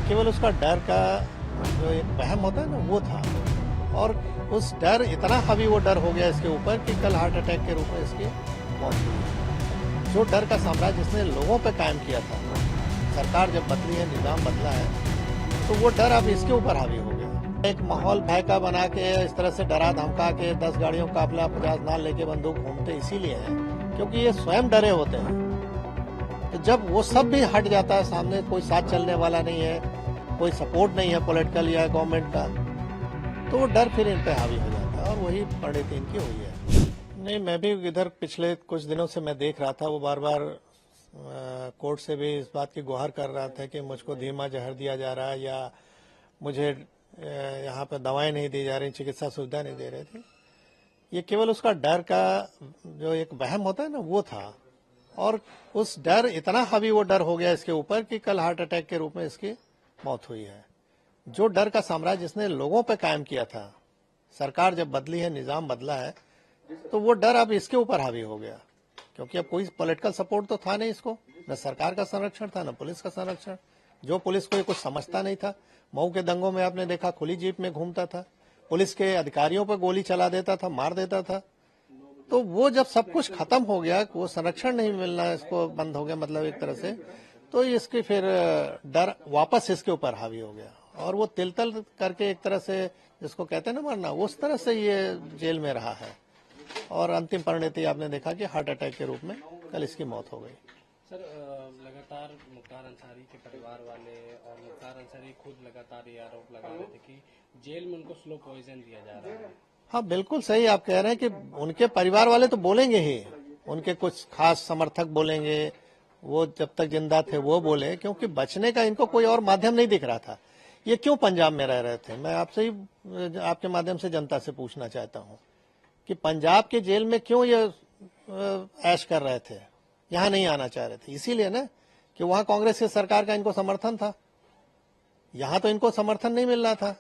केवल उसका डर का जो एक वहम होता है ना वो था। और उस डर इतना हावी वो डर हो गया इसके ऊपर कि कल हार्ट अटैक के रूप में इसकी मौत हुई। जो डर का साम्राज्य जिसने लोगों पर कायम किया था, सरकार जब बदली है, निजाम बदला है, तो वो डर अब इसके ऊपर हावी हो गया। एक माहौल भय का बना के इस तरह से डरा धमका के 10 गाड़ियों का काफिला 50 नाल लेके बंदूक घूमते इसीलिए है क्योंकि ये स्वयं डरे होते हैं। तो जब वो सब भी हट जाता है, सामने कोई साथ चलने वाला नहीं है, कोई सपोर्ट नहीं है पॉलिटिकल या गवर्नमेंट का, तो वो डर फिर इन पे हावी हो जाता है और वही परिणति इनकी हुई है। नहीं, मैं भी इधर पिछले कुछ दिनों से मैं देख रहा था, वो बार बार कोर्ट से भी इस बात की गुहार कर रहा था कि मुझको धीमा जहर दिया जा रहा है या मुझे यहाँ पे दवाएं नहीं दी जा रही, चिकित्सा सुविधा नहीं दे रहे थे। ये केवल उसका डर का जो एक वहम होता है ना वो था। और उस डर इतना हावी वो डर हो गया इसके ऊपर कि कल हार्ट अटैक के रूप में इसकी मौत हुई है। जो डर का साम्राज्य जिसने लोगों पे कायम किया था, सरकार जब बदली है, निजाम बदला है, तो वो डर अब इसके ऊपर हावी हो गया क्योंकि अब कोई पॉलिटिकल सपोर्ट तो था नहीं इसको, न सरकार का संरक्षण था, न पुलिस का संरक्षण। जो पुलिस को ये कुछ समझता नहीं था। मऊ के दंगों में आपने देखा, खुली जीप में घूमता था, पुलिस के अधिकारियों पर गोली चला देता था, मार देता था। तो वो जब सब कुछ खत्म हो गया, वो संरक्षण नहीं मिलना इसको बंद हो गया, मतलब एक तरह से, तो इसके फिर डर वापस इसके ऊपर हावी हो गया और वो तिल तल करके एक तरह से जिसको कहते हैं ना मरना, उस तरह से ये जेल में रहा है। और अंतिम परिणति आपने देखा कि हार्ट अटैक के रूप में कल इसकी मौत हो गई। सर, लगातार मुख्तार अंसारी के परिवार वाले और मुख्तार अंसारी खुद लगातार ये आरोप लगा रहे थे कि जेल में उनको स्लो पॉइजन दिया जा रहा है। हाँ, बिल्कुल सही आप कह रहे हैं कि उनके परिवार वाले तो बोलेंगे ही, उनके कुछ खास समर्थक बोलेंगे, वो जब तक जिंदा थे वो बोले, क्योंकि बचने का इनको कोई और माध्यम नहीं दिख रहा था। ये क्यों पंजाब में रह रहे थे? मैं आपसे ही आपके माध्यम से जनता से पूछना चाहता हूँ कि पंजाब के जेल में क्यों ये ऐश कर रहे थे, यहाँ नहीं आना चाह रहे थे? इसीलिए ना कि वहां कांग्रेस की सरकार का इनको समर्थन था, यहाँ तो इनको समर्थन नहीं मिल रहा था,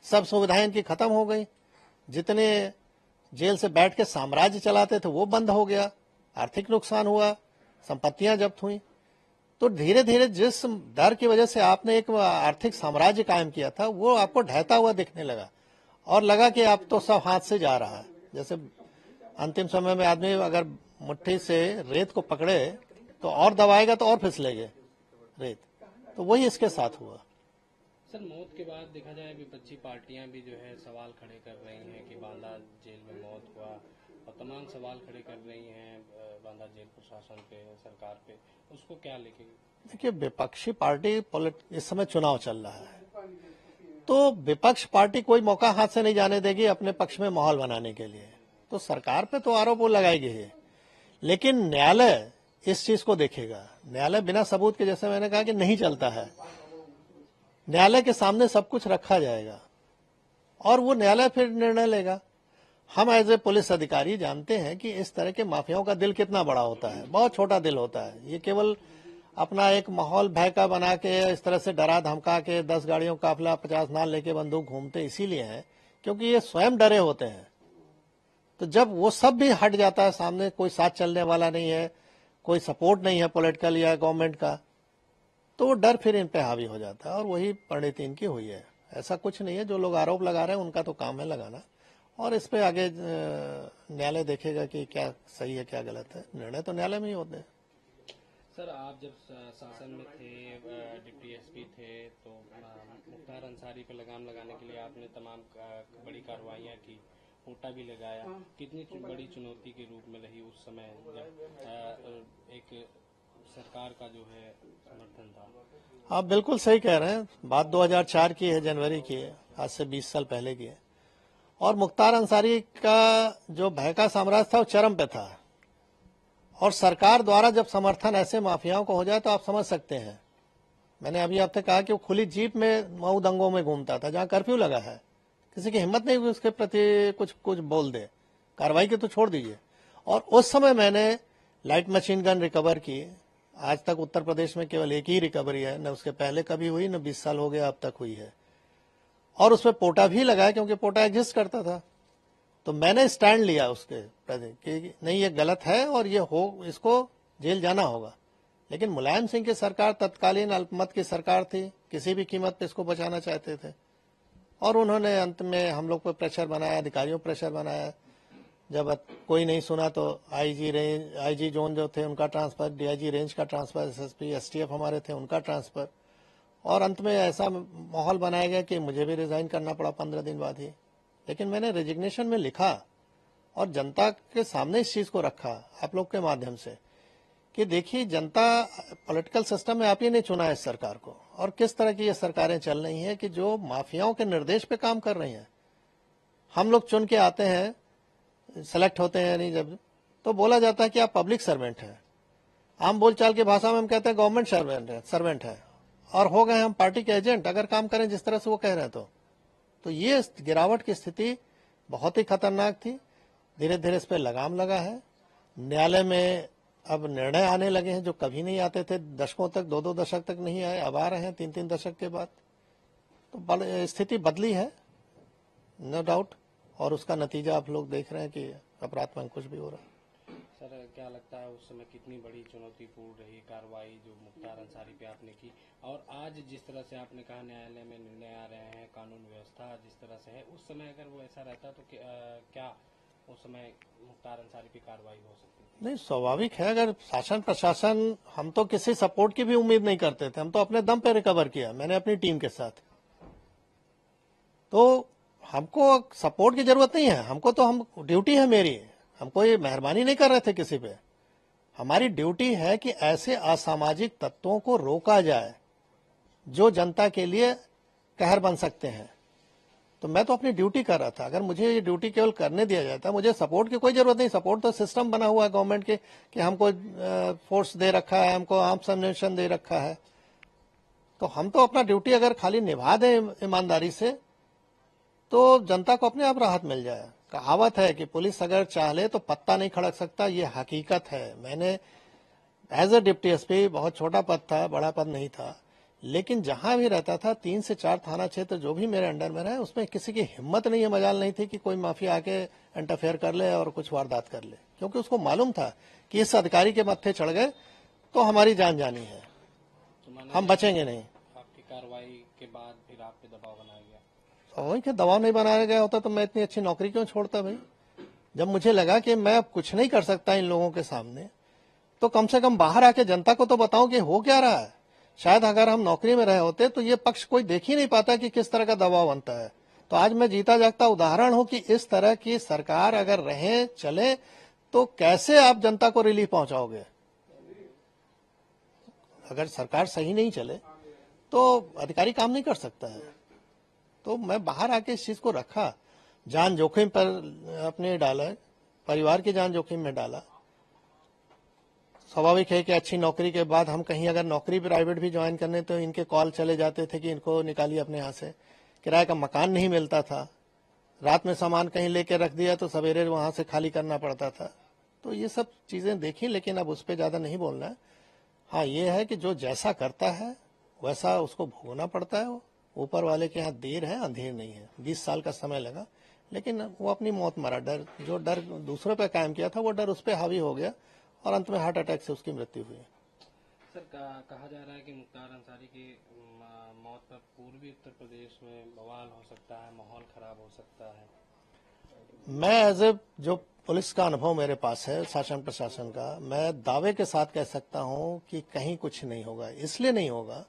सब सुविधाएं इनकी खत्म हो गई। जितने जेल से बैठ के साम्राज्य चलाते थे वो बंद हो गया, आर्थिक नुकसान हुआ, संपत्तियां जब्त हुई। तो धीरे धीरे जिस डर की वजह से आपने एक आर्थिक साम्राज्य कायम किया था वो आपको ढहता हुआ दिखने लगा और लगा कि अब तो सब हाथ से जा रहा है। जैसे अंतिम समय में आदमी अगर मुट्ठी से रेत को पकड़े तो और दबाएगा तो और फिसलेगे रेत, तो वही इसके साथ हुआ। सर, मौत के बाद देखा जाए विपक्षी पार्टियां भी जो है सवाल खड़े कर रही हैं कि बांदा जेल में मौत हुआ और तमाम सवाल खड़े कर रही हैं बांदा जेल प्रशासन पे, सरकार पे, उसको क्या लेके? देखिए, विपक्षी पार्टी इस समय चुनाव चल रहा है, तो विपक्ष पार्टी कोई मौका हाथ से नहीं जाने देगी अपने पक्ष में माहौल बनाने के लिए। तो सरकार पे तो आरोप वो लगाएगी ही, लेकिन न्यायालय इस चीज को देखेगा। न्यायालय बिना सबूत के, जैसे मैंने कहा कि नहीं चलता है, न्यायालय के सामने सब कुछ रखा जाएगा और वो न्यायालय फिर निर्णय लेगा। हम एज ए पुलिस अधिकारी जानते हैं कि इस तरह के माफियाओं का दिल कितना बड़ा होता है, बहुत छोटा दिल होता है। ये केवल अपना एक माहौल भय का बना के इस तरह से डरा धमका के 10 गाड़ियों का काफिला 50 नाल लेके बंदूक घूमते इसीलिए है क्योंकि ये स्वयं डरे होते हैं। तो जब वो सब भी हट जाता है, सामने कोई साथ चलने वाला नहीं है, कोई सपोर्ट नहीं है पॉलिटिकल या गवर्नमेंट का, तो वो डर फिर इन पे हावी हो जाता है और वही परिणति इनकी हुई है। ऐसा कुछ नहीं है, जो लोग आरोप लगा रहे हैं उनका तो काम है लगाना और इस पे आगे न्यायालय देखेगा कि क्या सही है क्या गलत है। निर्णय तो न्यायालय में ही होते हैं। सर, आप जब शासन में थे, डिप्टी एसपी थे, तो मुख्तार अंसारी पे लगाम लगाने के लिए आपने तमाम बड़ी कार्रवाइयाँ की, कोटा भी लगाया। कितनी बड़ी चुनौती के रूप में रही उस समय जब एक सरकार का जो है समर्थन था? आप बिल्कुल सही कह रहे हैं, बात 2004 की है, जनवरी की है, आज से 20 साल पहले की है। और मुख्तार अंसारी का जो भय का साम्राज्य था वो चरम पे था और सरकार द्वारा जब समर्थन ऐसे माफियाओं को हो जाए तो आप समझ सकते हैं। मैंने अभी आपसे कहा कि वो खुली जीप में मऊ दंगों में घूमता था, जहां कर्फ्यू लगा है, किसी की हिम्मत नहीं हुई उसके प्रति कुछ बोल दे, कार्रवाई की तो छोड़ दीजिए। और उस समय मैंने लाइट मशीन गन रिकवर की। आज तक उत्तर प्रदेश में केवल एक ही रिकवरी है, न उसके पहले कभी हुई, न 20 साल हो गया अब तक हुई है। और उसमें पोटा भी लगाया क्योंकि पोटा एग्जिस्ट करता था। तो मैंने स्टैंड लिया उसके प्रति कि नहीं, ये गलत है और ये इसको जेल जाना होगा। लेकिन मुलायम सिंह की सरकार तत्कालीन अल्पमत की सरकार थी, किसी भी कीमत पे इसको बचाना चाहते थे और उन्होंने अंत में हम लोग पर प्रेशर बनाया, अधिकारियों पर प्रेशर बनाया। जब कोई नहीं सुना तो आईजी जोन जो थे उनका ट्रांसफर, डीआईजी रेंज का ट्रांसफर, एसएसपी एसटीएफ हमारे थे उनका ट्रांसफर, और अंत में ऐसा माहौल बनाया गया कि मुझे भी रिजाइन करना पड़ा 15 दिन बाद ही। लेकिन मैंने रेजिग्नेशन में लिखा और जनता के सामने इस चीज को रखा आप लोग के माध्यम से कि देखिए, जनता पॉलिटिकल सिस्टम में आप ही ने चुना है इस सरकार को, और किस तरह की ये सरकारें चल रही हैं कि जो माफियाओं के निर्देश पे काम कर रही हैं। हम लोग चुन के आते हैं, सेलेक्ट होते हैं, नहीं जब तो बोला जाता है कि आप पब्लिक सर्वेंट हैं। आम बोलचाल की भाषा में हम कहते हैं गवर्नमेंट सर्वेंट है और हो गए हम पार्टी के एजेंट अगर काम करें जिस तरह से वो कह रहे हैं। तो ये गिरावट की स्थिति बहुत ही खतरनाक थी। धीरे धीरे इस पर लगाम लगा है। न्यायालय में अब निर्णय आने लगे हैं जो कभी नहीं आते थे, दशकों तक, 2-2 दशक तक नहीं आए, अब आ रहे हैं 3-3 दशक के बाद। तो स्थिति बदली है नो डाउट, और उसका नतीजा आप लोग देख रहे हैं कि अपराध में कुछ भी हो रहा है। सर, क्या लगता है उस समय कितनी बड़ी चुनौतीपूर्ण रही कार्रवाई जो मुख्तार अंसारी पे आपने की, और आज जिस तरह से आपने कहा न्यायालय में निर्णय आ रहे हैं, कानून व्यवस्था जिस तरह से है, उस समय अगर वो ऐसा रहता तो क्या उस समय मुख्तार अंसारी पे कार्रवाई हो सकती थी? नहीं, स्वाभाविक है। अगर शासन प्रशासन, हम तो किसी सपोर्ट की भी उम्मीद नहीं करते थे, हम तो अपने दम पे रिकवर किया, मैंने अपनी टीम के साथ। तो हमको सपोर्ट की जरूरत नहीं है, हमको तो हम ड्यूटी है मेरी, हम कोई मेहरबानी नहीं कर रहे थे किसी पे। हमारी ड्यूटी है कि ऐसे असामाजिक तत्वों को रोका जाए जो जनता के लिए कहर बन सकते हैं। तो मैं तो अपनी ड्यूटी कर रहा था। अगर मुझे ये ड्यूटी केवल करने दिया जाता, मुझे सपोर्ट की कोई जरूरत नहीं। सपोर्ट तो सिस्टम बना हुआ है गवर्नमेंट के कि हमको फोर्स दे रखा है, हमको आर्म सब्मिशन दे रखा है। तो हम तो अपना ड्यूटी अगर खाली निभा दें ईमानदारी से तो जनता को अपने आप राहत मिल जाए। कहावत है कि पुलिस अगर चाह ले तो पत्ता नहीं खड़क सकता, ये हकीकत है। मैंने एज ए डिप्टी एसपी, बहुत छोटा पद था, बड़ा पद नहीं था, लेकिन जहां भी रहता था 3 से 4 थाना क्षेत्र जो भी मेरे अंडर में रहे, उसमें किसी की हिम्मत नहीं है, मजाल नहीं थी कि कोई माफिया आके इंटरफेयर कर ले और कुछ वारदात कर ले, क्योंकि उसको मालूम था कि इस अधिकारी के मत्थे चढ़ गए तो हमारी जान जानी है, हम बचेंगे नहीं। आपकी कार्रवाई के बाद फिर आप पे दबाव बनाया गया? वही के दबाव नहीं बनाया गया होता तो मैं इतनी अच्छी नौकरी क्यों छोड़ता भाई। जब मुझे लगा कि मैं अब कुछ नहीं कर सकता इन लोगों के सामने, तो कम से कम बाहर आके जनता को तो बताऊं कि हो क्या रहा है। शायद अगर हम नौकरी में रहे होते तो ये पक्ष कोई देख ही नहीं पाता कि किस तरह का दबाव बनता है। तो आज मैं जीता जागता उदाहरण हूं कि इस तरह की सरकार अगर रहे चले तो कैसे आप जनता को रिलीफ पहुंचाओगे। अगर सरकार सही नहीं चले तो अधिकारी काम नहीं कर सकता है। तो मैं बाहर आके इस चीज को रखा, जान जोखिम पर अपने डाला, परिवार की जान जोखिम में डाला। स्वाभाविक है कि अच्छी नौकरी के बाद हम कहीं अगर नौकरी प्राइवेट भी ज्वाइन करने तो इनके कॉल चले जाते थे कि इनको निकालिए अपने यहाँ से। किराए का मकान नहीं मिलता था, रात में सामान कहीं लेके रख दिया तो सवेरे वहां से खाली करना पड़ता था। तो ये सब चीजें देखी, लेकिन अब उस पर ज्यादा नहीं बोलना है। हाँ, ये है कि जो जैसा करता है वैसा उसको भोगना पड़ता है। ऊपर वाले के यहाँ देर है अंधेर नहीं है। 20 साल का समय लगा, लेकिन वो अपनी मौत मरा। जो डर दूसरों पे कायम किया था वो डर उस पर हावी हो गया और अंत में हार्ट अटैक से उसकी मृत्यु हुई। सर, कहा जा रहा है कि मुख्तार अंसारी की मौत पर पूर्वी उत्तर प्रदेश में बवाल हो सकता है, माहौल खराब हो सकता है। मैं एज ए जो पुलिस का अनुभव मेरे पास है, शासन प्रशासन का, मैं दावे के साथ कह सकता हूं कि कहीं कुछ नहीं होगा। इसलिए नहीं होगा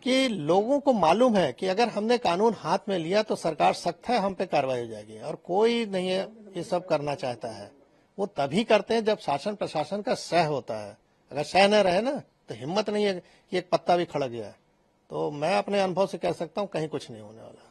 कि लोगों को मालूम है कि अगर हमने कानून हाथ में लिया तो सरकार सख्त है, हम पे कार्रवाई हो जाएगी। और कोई नहीं है ये सब करना चाहता है। वो तभी करते हैं जब शासन प्रशासन का सह होता है। अगर सह न रहे ना तो हिम्मत नहीं है कि एक पत्ता भी खड़क गया। तो मैं अपने अनुभव से कह सकता हूं कहीं कुछ नहीं होने वाला।